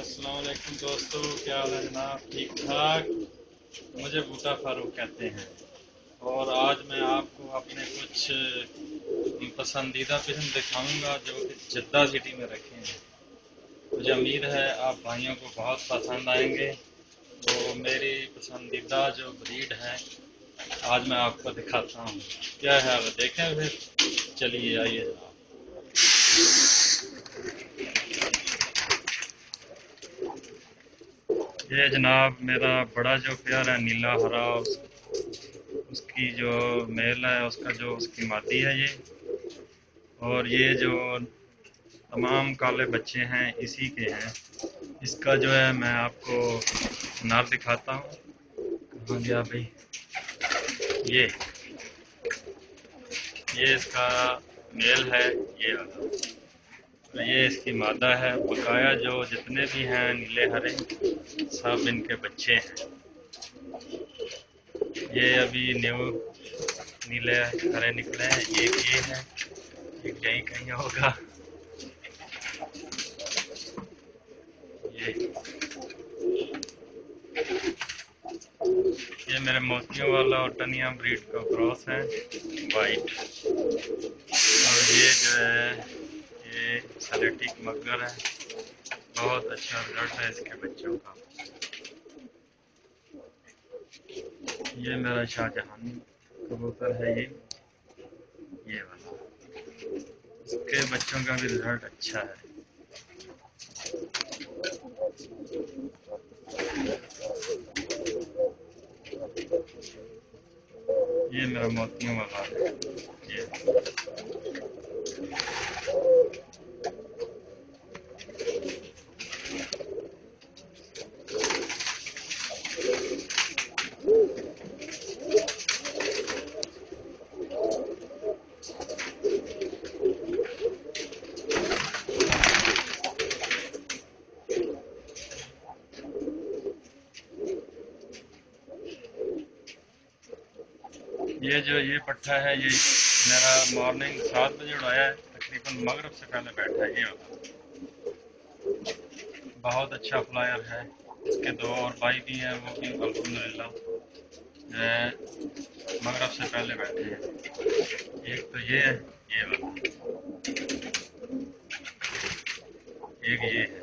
अस्सलाम वालेकुम दोस्तों, क्या हाल है जनाब? ठीक ठाक। मुझे बूटा फारूक कहते हैं और आज मैं आपको अपने कुछ पसंदीदा फिल्म दिखाऊंगा जो कि जद्दा सिटी में रखे हैं। मुझे उम्मीद है आप भाइयों को बहुत पसंद आएंगे। तो मेरी पसंदीदा जो ब्रीड है आज मैं आपको दिखाता हूँ। क्या है, अब देखें फिर। चलिए आइए जनाब। ये जनाब मेरा बड़ा जो प्यार है नीला हरा, उसकी जो मेल है, उसका जो उसकी मादी है ये। और ये जो तमाम काले बच्चे हैं इसी के हैं। इसका जो है मैं आपको नाप दिखाता हूँ। कहाँ गया भाई? ये इसका मेल है ये वाला। तो ये इसकी मादा है। बकाया जो जितने भी हैं नीले हरे सब इनके बच्चे हैं। ये अभी न्यू नीले हरे निकले हैं। एक ये है, एक यहीं कहीं होगा। ये ये मेरे मोतियों वाला और टनिया ब्रीड का क्रॉस है, वाइट। और ये जो है ये सलेटिक मगर है। बहुत अच्छा रिजल्ट है इसके बच्चों का। ये मेरा शाहजहानी कबूतर है ये वाला। इसके बच्चों का भी रिजल्ट अच्छा है। ये मेरा मोतियों वाला है ये। ये जो ये पट्ठा है ये मेरा मॉर्निंग 7 बजे उड़ाया है, तकरीबन मगरब से पहले बैठा है ये वाला। बहुत अच्छा फ्लायर है। इसके दो और भाई भी हैं, वो भी अल्हम्दुलिल्लाह जो है मगरब से पहले बैठे हैं। एक तो ये है ये वाला, एक ये है।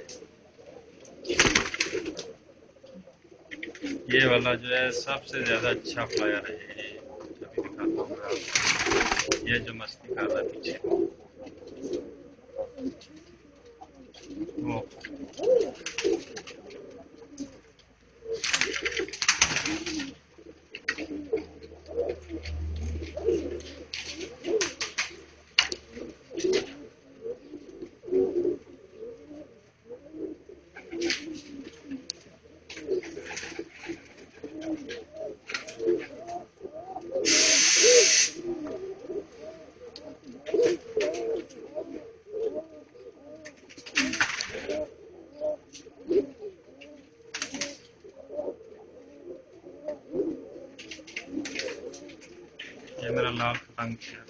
ये वाला जो है सबसे ज़्यादा अच्छा फ्लायर है ये। अभी दिखाता हूँ मैं आपको। ये जो मस्ती कर रहा है पीछे वो। ये मेरा लाल पतंग है,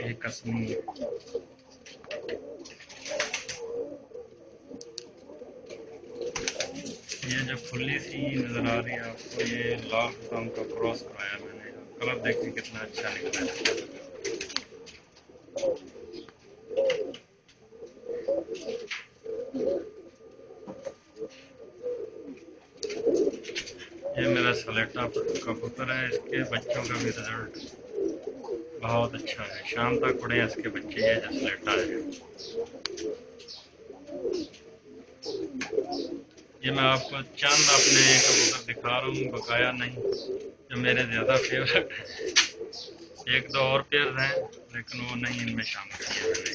ये कश्मीर। ये जो खुली सी नज़र आ रही है आपको, ये लाल पतंग का क्रॉस कराया मैंने। कलर देखिए कितना अच्छा निकला है। ये मेरा सलेटा कबूतर है। इसके बच्चों का भी रिजल्ट बहुत अच्छा है। शाम तक उड़े हैं इसके बच्चे। ये जो सलेटा है ये मैं आपको चंद अपने कबूतर दिखा रहा हूँ, बकाया नहीं, जो मेरे ज़्यादा फेवरेट हैं। एक दो और पेयर हैं लेकिन वो नहीं इनमें शामिल किए मैंने।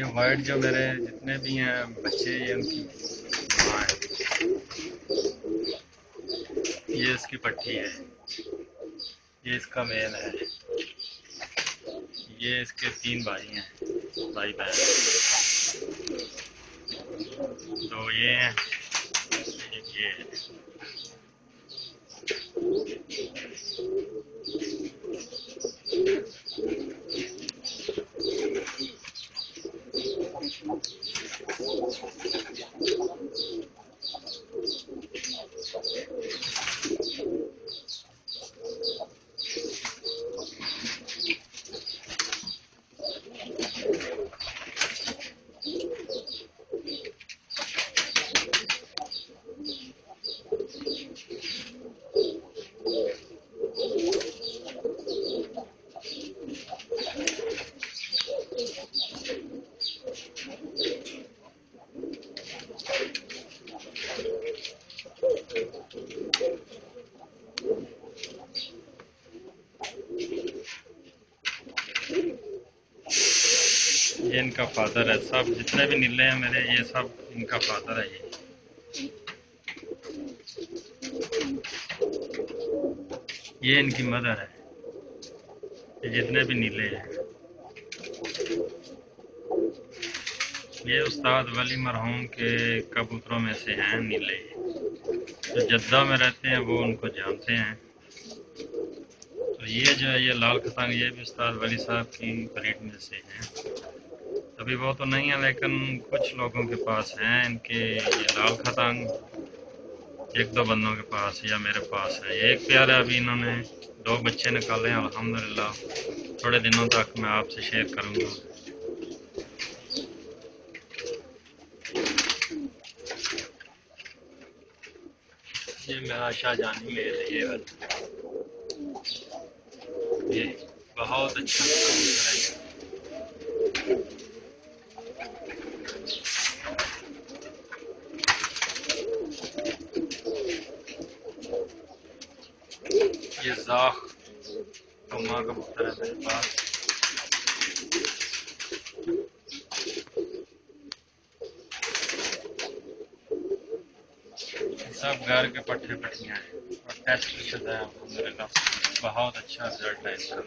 ये वाइट जो मेरे जितने भी हैं बच्चे, ये उनकी माँ है। ये इसकी पट्टी है, ये इसका मेल है। ये इसके 3 भाई हैं, भाई बहन। 2 ये हैं, एक ये है। ये इनका फादर है। सब जितने भी नीले हैं मेरे, ये सब इनका फादर है। ये इनकी मदर है। ये जितने भी नीले हैं, ये उस्ताद वली मरहूम के कबूतरों में से हैं नीले। जो जद्दा में रहते हैं वो उनको जानते हैं। तो ये जो है, ये लाल खतांग, ये भी उस्ताद वली साहब की ब्रीड में से हैं। अभी वो तो नहीं है, लेकिन कुछ लोगों के पास हैं इनके ये लाल खतांग। 1-2 बंदों के पास या मेरे पास है। एक प्यारा अभी इन्होंने 2 बच्चे निकाले हैं अल्हम्दुलिल्लाह। थोड़े दिनों तक मैं आपसे शेयर करूँगा। ये मेरा शाहजानी मेल है। ये बहुत अच्छा कबूतर है। ये जाख तो माँ कबूतर है मेरे पास। सब घर के पट्टे पट्टियाँ हैं और टेस्ट शुदा है अल्हम्दुलिल्लाह। बहुत अच्छा रिजल्ट है इसका।